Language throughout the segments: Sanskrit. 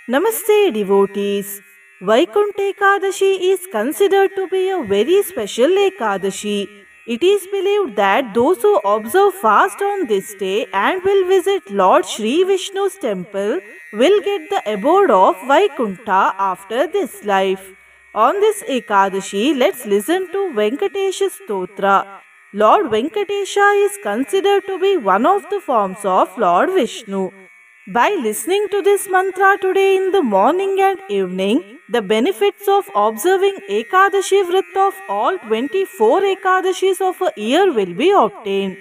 Namaste devotees. Vaikuntha Ekadashi is considered to be a very special Ekadashi. It is believed that those who observe fast on this day and will visit Lord Sri Vishnu's temple will get the abode of Vaikuntha after this life. On this Ekadashi, let's listen to Venkatesha Stotra. Lord Venkatesha is considered to be one of the forms of Lord Vishnu. By listening to this mantra today in the morning and evening, the benefits of observing Ekadashi Vrata of all 24 Ekadashis of a year will be obtained.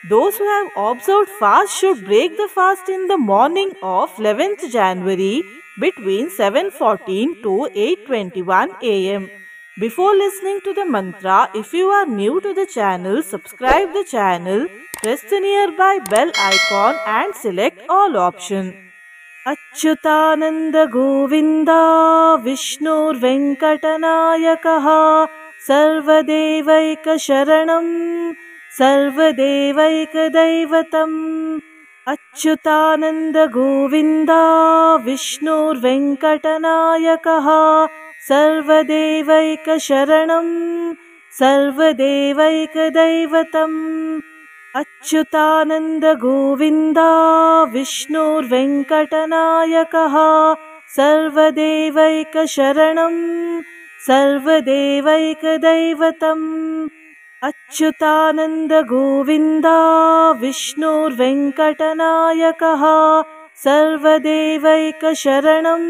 Those who have observed fast should break the fast in the morning of 11th January between 7:14 to 8:21 am. Before listening to the mantra, if you are new to the channel, subscribe the channel, press the nearby bell icon and select all option. Achyutananda Govinda Vishnur Venkatanayakaha Sarvadevaika Sharanam Sarvadevaika Daivatam. Achyutananda Govinda Vishnur Venkatanayakaha Sarvadevaika Sharanam Sarvadevaika Daivatam. Achyutananda Govinda Vishnur Venkatanayakaha Sarvadevaika Sharanam Sarvadevaika Daivatam. Achyutananda Govinda Vishnur Venkatanayakaha Sarvadevaika Sharanam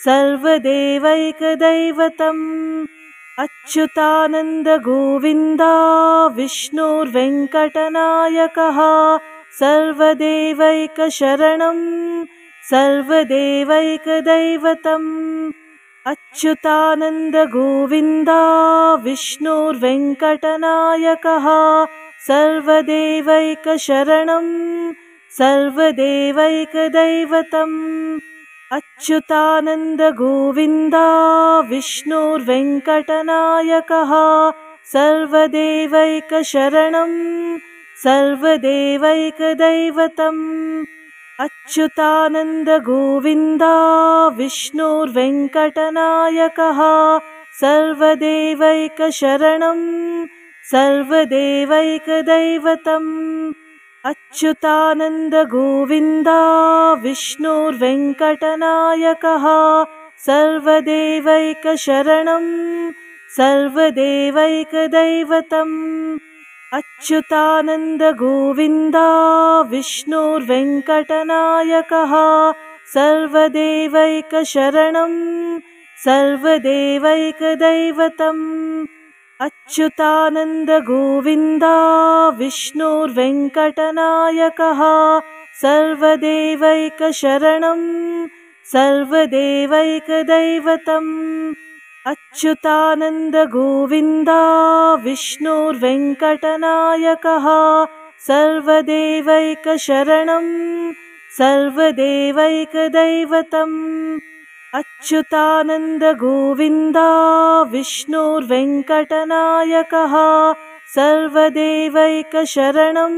Sarvadevaika Daivatam. Achyutananda Govinda Vishnur Venkatanayakaha Sarvadevaika Sharanam Sarvadevaika Daivatam. Achyutananda Govinda Vishnur Venkatanayakaha Sarvadevaika Sharanam Sarvadevaika Daivatam. Achyutananda Govinda Vishnur Venkatanayakaha Sarvadevaika Sharanam Sarvadevaika Daivatam. Achyutananda Govinda Vishnur Venkatanayakaha Sarvadevaika Sharanam Sarvadevaika Daivatam. Achyutananda Govinda Vishnur Venkatanayakaha Sarvadevaika Sharanam Sarvadevaika Daivatam. Achyutananda Govinda Vishnur Venkatanayakaha Sarvadevaika Sharanam Sarvadevaika Daivatam. Achyutananda Govinda Vishnur Venkatanayakaha Sarvadevaika Sharanam Sarvadevaika Daivatam. Achyutananda Govinda Vishnur Venkatanayakaha Sarvadevaika Sharanam Sarvadevaika Daivatam. Achyutananda Govinda Vishnur Venkatanayakaha Sarvadevaika Sharanam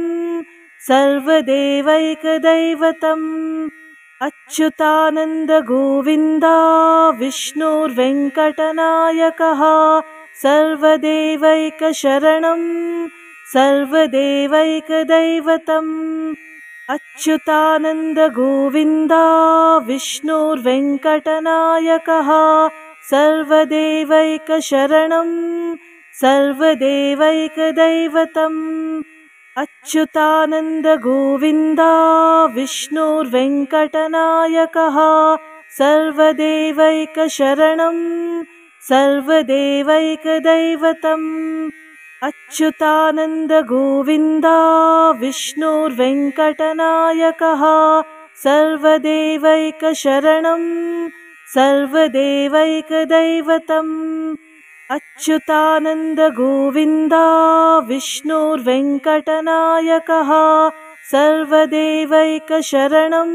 Sarvadevaika Daivatam. Achyutananda Govinda Vishnur Venkatanayakaha Sarvadevaika Sharanam Sarvadevaika Daivatam. Achyutananda Govinda Vishnur Venkatanayakaha Sarvadevaika Sharanam Sarvadevaika Daivatam. Achyutananda Govinda Vishnur Venkatanayakaha Sarvadevaika Sharanam Sarvadevaika Daivatam. Achyutananda Govinda Vishnur Venkatanayakaha Sarvadevaika Sharanam Sarvadevaika Daivatam. Achyutananda Govinda Vishnur Venkatanayakaha Sarvadevaika Sharanam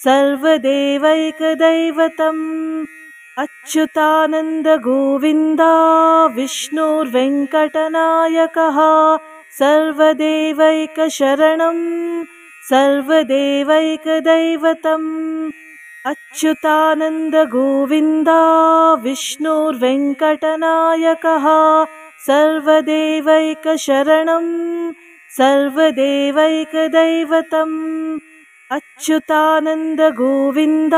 Sarvadevaika Daivatam. Achyutananda Govinda Vishnur Venkatanayakaha Sarvadevaika Sharanam Sarvadevaika Daivatam. Achyutanand Govinda विष्णुर्वेङ्कटनायकः सर्वदेवैकशरणं सर्वदेवैकदैवतम् Achyutanand Govinda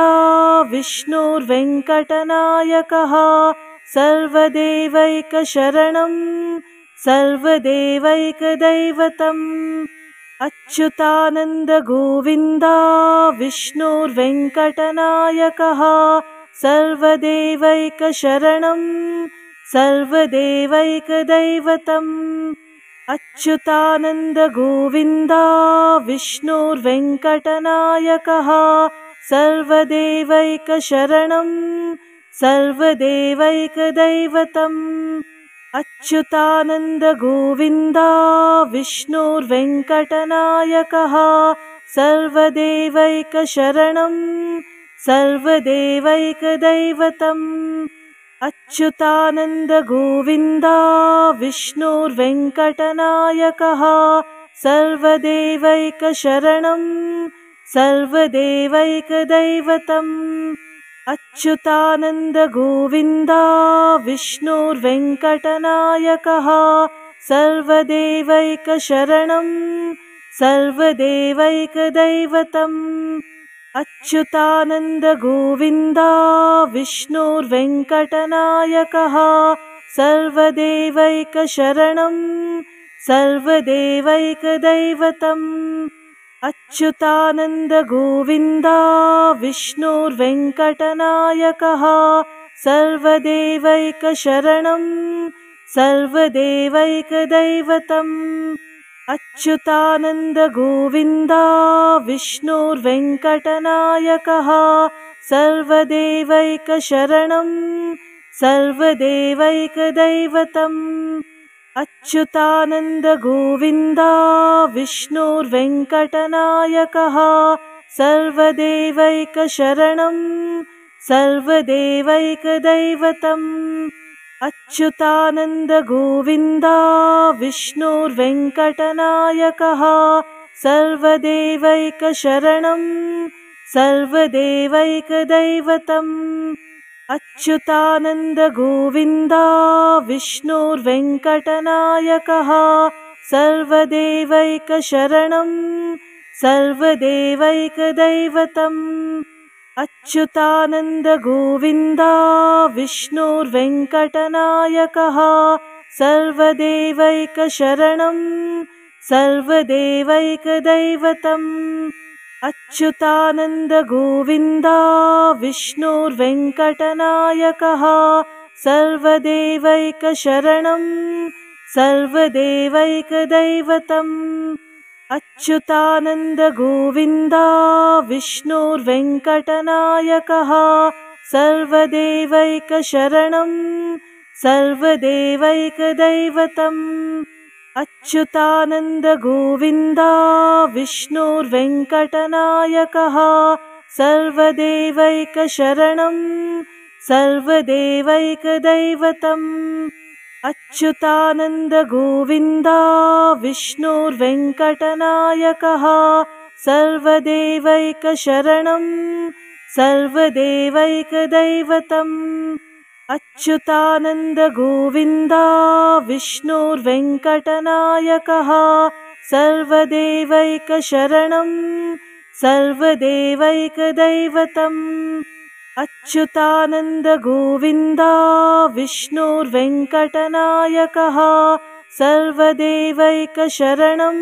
विष्णुर्वेङ्कटनायकः सर्वदेवैकशरणं सर्वदेवैकदैवतम् Achyutanand Govinda विष्णुर्वेङ्कटनायकः सर्वदेवैकशरणं सर्वदेवैकदैवतम् Achyutanand Govinda विष्णुर्वेङ्कटनायकः सर्वदेवैकशरणं सर्वदेवैकदैवतम् Achyutanand Govinda विष्णुर्वेङ्कटनायकः सर्वदेवैकशरणं सर्वदेवैकदैवतम् Achyutanand Govinda विष्णुर्वेङ्कटनायकः सर्वदेवैकशरणं सर्वदेवैकदैवतम् Achyutanand Govinda विष्णुर्वेङ्कटनायकः सर्वदेवैकशरणं सर्वदेवैकदैवतम् Achyutanand Govinda विष्णुर्वेङ्कटनायकः सर्वदेवैकशरणं सर्वदेवैकदैवतम् Achyutanand Govinda विष्णुर्वेङ्कटनायकः सर्वदेवैकशरणं सर्वदेवैकदैवतम् Achyutanand Govinda विष्णुर्वेङ्कटनायकः सर्वदेवैकशरणं सर्वदेवैकदैवतम् Achyutanand Govinda विष्णुर्वेङ्कटनायकः सर्वदेवैकशरणं सर्वदेवैकदैवतम् Achyutanand Govinda विष्णुर्वेङ्कटनायकः सर्वदेवैकशरणं सर्वदेवैकदैवतम् Achyutanand Govinda विष्णुर्वेङ्कटनायकः सर्वदेवैकशरणं सर्वदेवैकदैवतम् Achyutanand Govinda विष्णुर्वेङ्कटनायकः सर्वदेवैकशरणं सर्वदेवैकदैवतम् Achyutanand Govinda विष्णुर्वेङ्कटनायकः सर्वदेवैकशरणं सर्वदेवैकदैवतम् Achyutanand Govinda विष्णुर्वेङ्कटनायकः सर्वदेवैकशरणं सर्वदेवैकदैवतम् Achyutanand Govinda विष्णुर्वेङ्कटनायकः सर्वदेवैकशरणं सर्वदेवैकदैवतम् Achyutanand Govinda विष्णुर्वेङ्कटनायकः सर्वदेवैकशरणं सर्वदेवैकदैवतम् Achyutanand Govinda विष्णुर्वेङ्कटनायकः सर्वदेवैकशरणं सर्वदेवैकदैवतम् Achyutanand Govinda विष्णुर्वेङ्कटनायकः सर्वदेवैकशरणं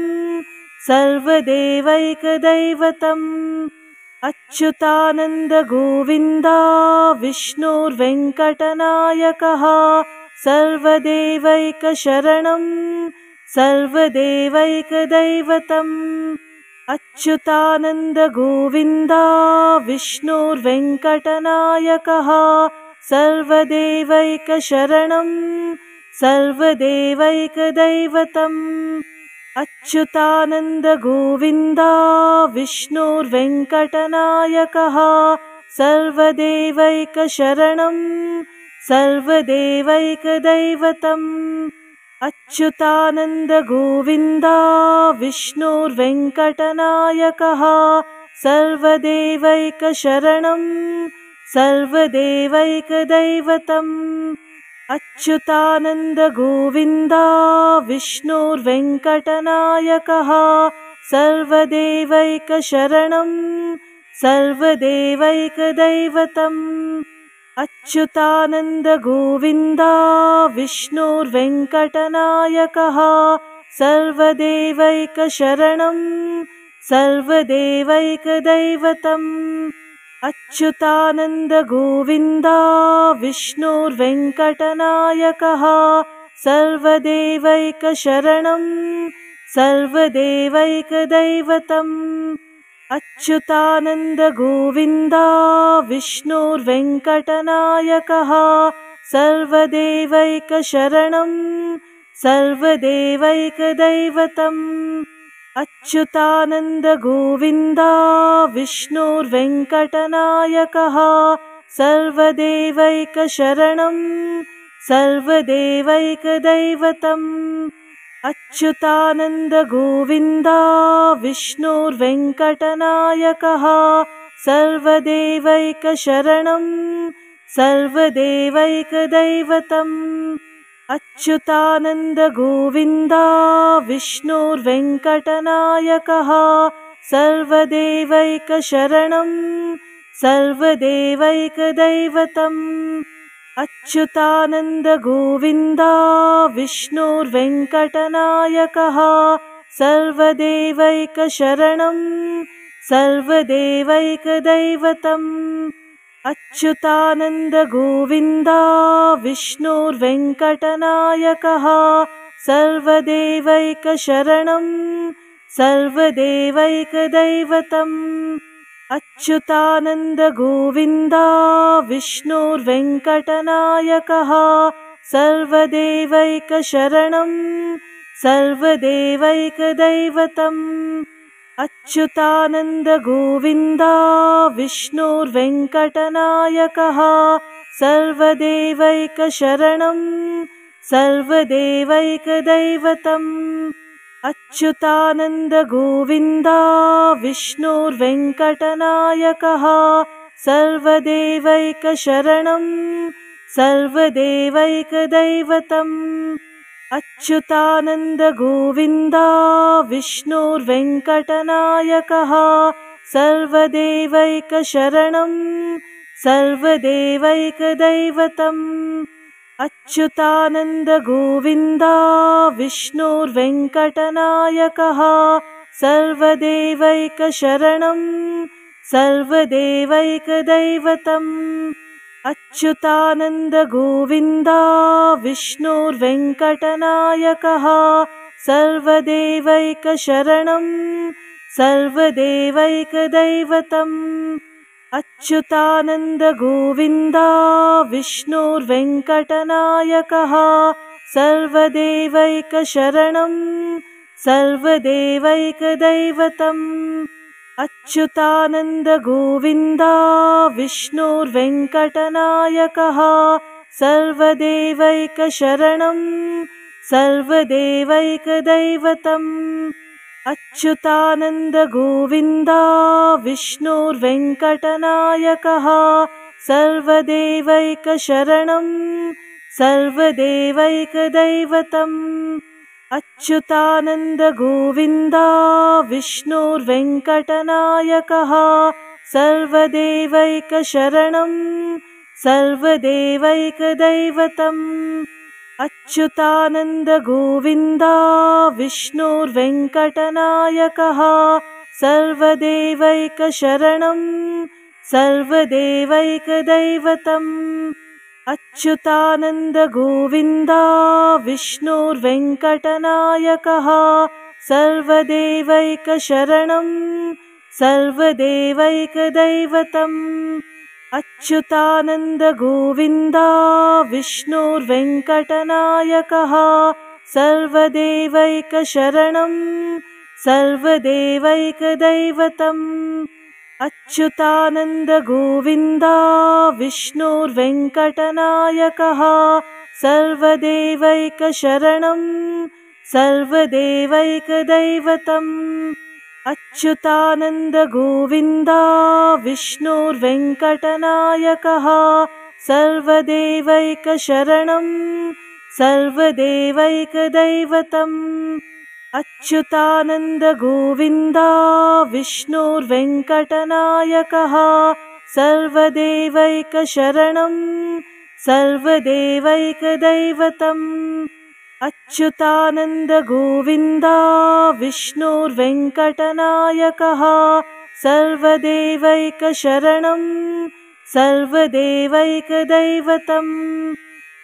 सर्वदेवैकदैवतम् Achyutanand Govinda विष्णुर्वेङ्कटनायकः सर्वदेवैकशरणं सर्वदेवैकदैवतम् Achyutanand Govinda विष्णुर्वेङ्कटनायकः सर्वदेवैकशरणं सर्वदेवैकदैवतम् Achyutanand Govinda विष्णुर्वेङ्कटनायकः सर्वदेवैकशरणं सर्वदेवैकदैवतम् Achyutanand Govinda विष्णुर्वेङ्कटनायकः सर्वदेवैकशरणं सर्वदेवैकदैवतम् Achyutanand Govinda विष्णुर्वेङ्कटनायकः सर्वदेवैकशरणं सर्वदेवैकदैवतम् Achyutanand Govinda विष्णुर्वेङ्कटनायकः सर्वदेवैकशरणं सर्वदेवैकदैवतम् Achyutanand Govinda विष्णुर्वेङ्कटनायकः सर्वदेवैकशरणं सर्वदेवैकदैवतम् Achyutanand Govinda विष्णुर्वेङ्कटनायकः सर्वदेवैकशरणं सर्वदेवैकदैवतम् Achyutanand Govinda विष्णुर्वेङ्कटनायकः सर्वदेवैकशरणं सर्वदेवैकदैवतम् Achyutanand Govinda विष्णुर्वेङ्कटनायकः सर्वदेवैकशरणं सर्वदेवैकदैवतम् Achyutanand Govinda विष्णुर्वेङ्कटनायकः सर्वदेवैकशरणं सर्वदेवैकदैवतम् Achyutanand Govinda विष्णुर्वेङ्कटनायकः सर्वदेवैकशरणं सर्वदेवैकदैवतम् Achyutanand Govinda विष्णुर्वेङ्कटनायकः सर्वदेवैकशरणं सर्वदेवैकदैवतम् Achyutanand Govinda विष्णुर्वेङ्कटनायकः सर्वदेवैकशरणं सर्वदेवैकदैवतम् Achyutanand Govinda विष्णुर्वेङ्कटनायकः सर्वदेवैकशरणं सर्वदेवैकदैवतम् Achyutanand Govinda विष्णुर्वेङ्कटनायकः सर्वदेवैकशरणं सर्वदेवैकदैवतम् Achyutanand Govinda विष्णुर्वेङ्कटनायकः सर्वदेवैकशरणं सर्वदेवैकदैवतम् Achyutanand Govinda विष्णुर्वेङ्कटनायकः सर्वदेवैकशरणं सर्वदेवैकदैवतम् Achyutanand Govinda विष्णुर्वेङ्कटनायकः सर्वदेवैकशरणं सर्वदेवैकदैवतम् Achyutanand Govinda विष्णुर्वेङ्कटनायकः सर्वदेवैकशरणं सर्वदेवैकदैवतम् Achyutanand Govinda विष्णुर्वेङ्कटनायकः सर्वदेवैकशरणं सर्वदेवैकदैवतम् Achyutanand Govinda विष्णुर्वेङ्कटनायकः सर्वदेवैकशरणं सर्वदेवैकदैवतम् Achyutanand Govinda विष्णुर्वेङ्कटनायकः सर्वदेवैकशरणं सर्वदेवैकदैवतम् Achyutanand Govinda विष्णुर्वेङ्कटनायकः सर्वदेवैकशरणं सर्वदेवैकदैवतम् Achyutanand Govinda विष्णुर्वेङ्कटनायकः सर्वदेवैकशरणं सर्वदेवैकदैवतम् Achyutanand Govinda विष्णुर्वेङ्कटनायकः सर्वदेवैकशरणं सर्वदेवैकदैवतम् Achyutanand Govinda विष्णुर्वेङ्कटनायकः सर्वदेवैकशरणं सर्वदेवैकदैवतम् Achyutanand Govinda विष्णुर्वेङ्कटनायकः सर्वदेवैकशरणं सर्वदेवैकदैवतम् Achyutanand Govinda विष्णुर्वेङ्कटनायकः सर्वदेवैकशरणं सर्वदेवैकदैवतम् Achyutanand Govinda विष्णुर्वेङ्कटनायकः सर्वदेवैकशरणं सर्वदेवैकदैवतम्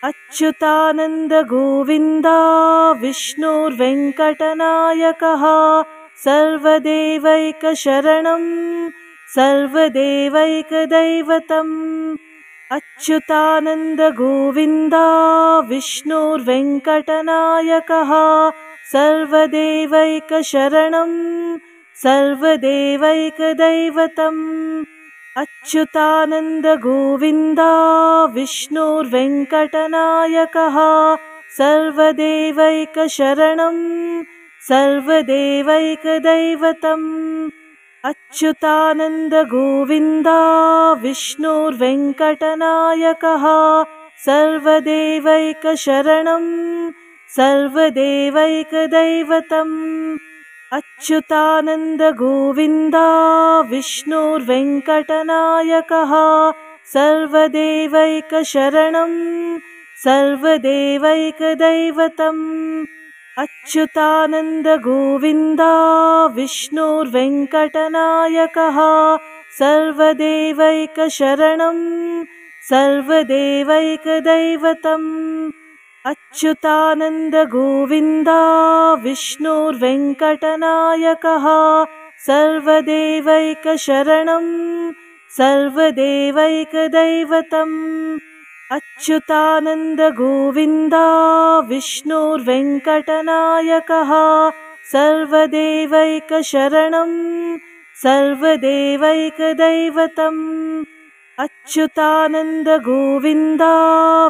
Achyutanand Govinda विष्णुर्वेङ्कटनायकः सर्वदेवैकशरणं सर्वदेवैकदैवतम् Achyutanand Govinda विष्णुर्वेङ्कटनायकः सर्वदेवैकशरणं सर्वदेवैकदैवतम् Achyutanand Govinda विष्णुर्वेङ्कटनायकः सर्वदेवैकशरणं सर्वदेवैकदैवतम् Achyutanand Govinda विष्णुर्वेङ्कटनायकः सर्वदेवैकशरणं सर्वदेवैकदैवतम् Achyutanand Govinda विष्णुर्वेङ्कटनायकः सर्वदेवैकशरणं सर्वदेवैकदैवतम् Achyutanand Govinda विष्णुर्वेङ्कटनायकः सर्वदेवैकशरणं सर्वदेवैकदैवतम् Achyutanand Govinda विष्णुर्वेङ्कटनायकः सर्वदेवैकशरणं सर्वदेवैकदैवतम् Achyutanand Govinda विष्णुर्वेङ्कटनायकः सर्वदेवैकशरणं सर्वदेवैकदैवतम् Achyutanand Govinda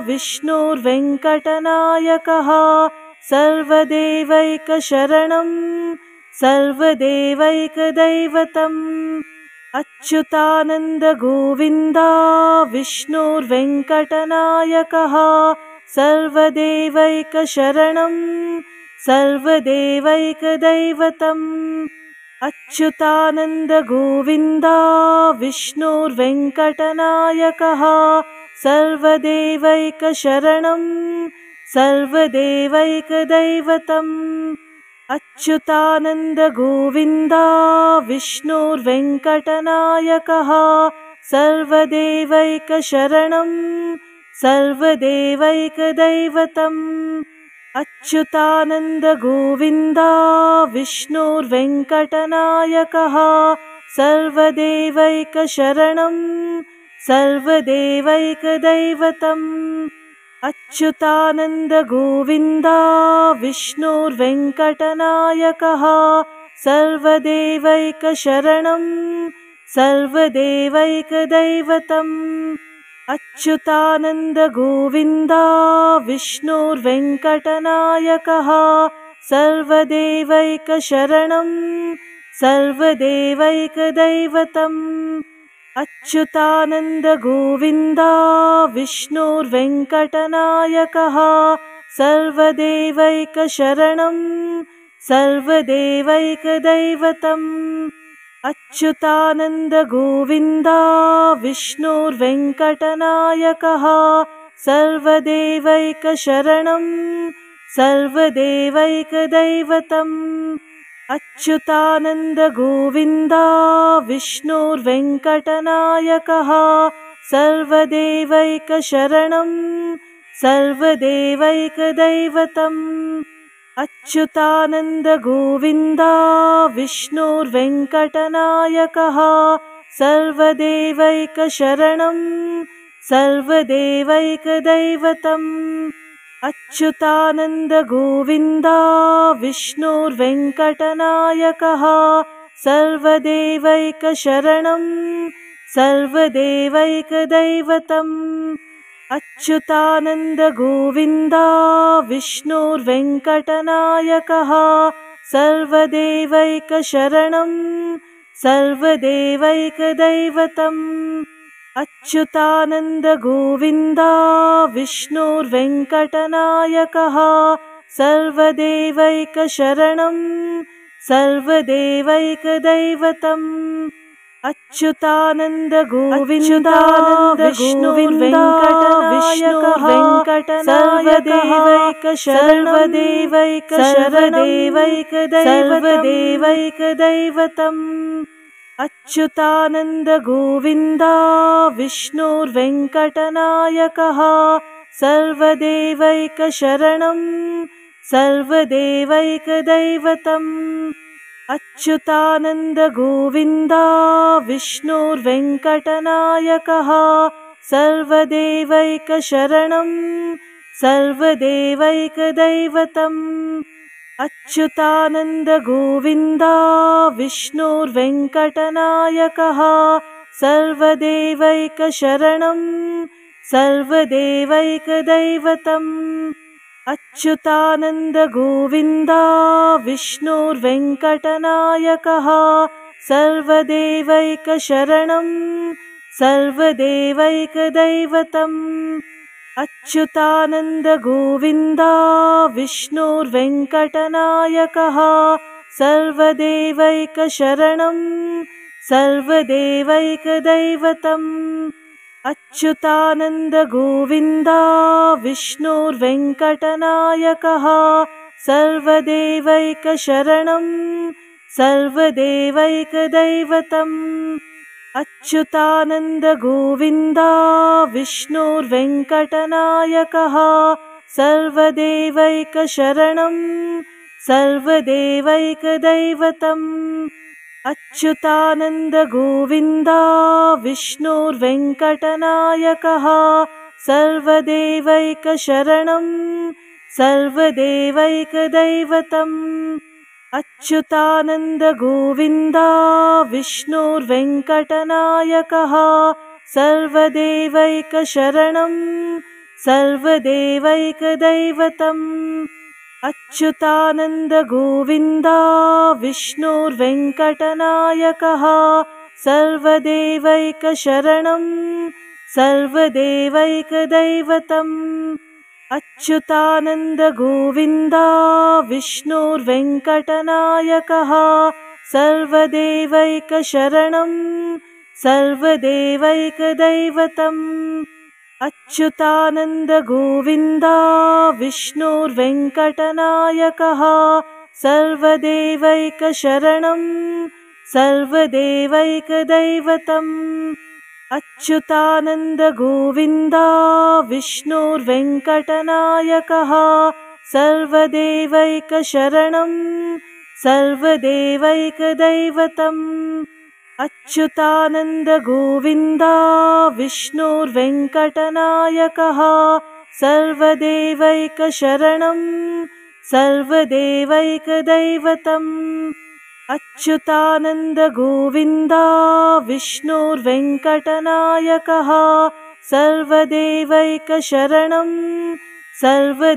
विष्णुर्वेङ्कटनायकः सर्वदेवैकशरणं सर्वदेवैकदैवतम् Achyutanand Govinda विष्णुर्वेङ्कटनायकः सर्वदेवैकशरणं सर्वदेवैकदैवतम् Achyutanand Govinda विष्णुर्वेङ्कटनायकः सर्वदेवैकशरणं सर्वदेवैकदैवतम् Achyutanand Govinda विष्णुर्वेङ्कटनायकः सर्वदेवैकशरणं सर्वदेवैकदैवतम् Achyutanand Govinda विष्णुर्वेङ्कटनायकः सर्वदेवैकशरणं सर्वदेवैकदैवतम् Achyutanand Govinda विष्णुर्वेङ्कटनायकः सर्वदेवैकशरणं सर्वदेवैकदैवतम् Achyutanand Govinda विष्णुर्वेङ्कटनायकः सर्वदेवैकशरणं सर्वदेवैकदैवतम् Achyutanand Govinda विष्णुर्वेङ्कटनायकः सर्वदेवैकशरणं सर्वदेवैकदैवतम् Achyutanand Govinda विष्णुर्वेङ्कटनायकः सर्वदेवैकशरणं सर्वदेवैकदैवतम् Achyutanand Govinda विष्णुर्वेङ्कटनायकः सर्वदेवैकशरणं सर्वदेवैकदैवतम् Achyutanand Govinda विष्णुर्वेङ्कटनायकः सर्वदेवैकशरणं सर्वदेवैकदैवतम् Achyutanand Govinda विष्णुर्वेङ्कटनायकः सर्वदेवैकशरणं सर्वदेवैकदैवतम् Achyutanand Govinda विष्णुर्वेङ्कटनायकः सर्वदेवैकशरणं सर्वदेवैकदैवतम् Achyutanand Govinda विष्णुर्वेङ्कटनायकः सर्वदेवैकशरणं सर्वदेवैकदैवतम् Achyutanand Govinda विष्णुर्वेङ्कटनायकः सर्वदेवैकदैवतम् Achyutanand Govinda विष्णुर्वेङ्कटनायकः सर्वदेवैकशरणं सर्वदेवैकदैवतम् Achyutanand Govinda विष्णुर्वेङ्कटनायकः सर्वदेवैकशरणं सर्वदेवैकदैवतम् Achyutanand Govinda विष्णुर्वेङ्कटनायकः सर्वदेवैकशरणं सर्वदेवैकदैवतम् Achyutanand Govinda विष्णुर्वेङ्कटनायकः सर्वदेवैकशरणं सर्वदेवैकदैवतम् Achyutanand Govinda विष्णुर्वेङ्कटनायकः सर्वदेवैकशरणं सर्वदेवैकदैवतम् Achyutanand Govinda विष्णुर्वेङ्कटनायकः सर्वदेवैकशरणं सर्वदेवैकदैवतम् Achyutanand Govinda विष्णुर्वेङ्कटनायकः सर्वदेवैकशरणं सर्वदेवैकदैवतम् Achyutanand Govinda विष्णुर्वेङ्कटनायकः सर्वदेवैकशरणं सर्वदेवैकदैवतम् Achyutanand Govinda विष्णुर्वेङ्कटनायकः सर्वदेवैकशरणं सर्वदेवैकदैवतम् Achyutanand Govinda विष्णुर्वेङ्कटनायकः सर्वदेवैकशरणं सर्वदेवैकदैवतम् Achyutanand Govinda विष्णुर्वेङ्कटनायकः सर्वदेवैकशरणं सर्वदेवैकदैवतम् Achyutanand Govinda विष्णुर्वेङ्कटनायकः सर्वदेवैकशरणं सर्वदेवैकदैवतम् Achyutanand Govinda विष्णुर्वेङ्कटनायकः सर्वदेवैकशरणं सर्वदेवैकदैवतम् Achyutanand Govinda विष्णुर्वेङ्कटनायकः सर्वदेवैकशरणं सर्वदेवैकदैवतम् Achyutanand Govinda विष्णुर्वेङ्कटनायकः सर्वदेवैकशरणं सर्वदेवैकदैवतम्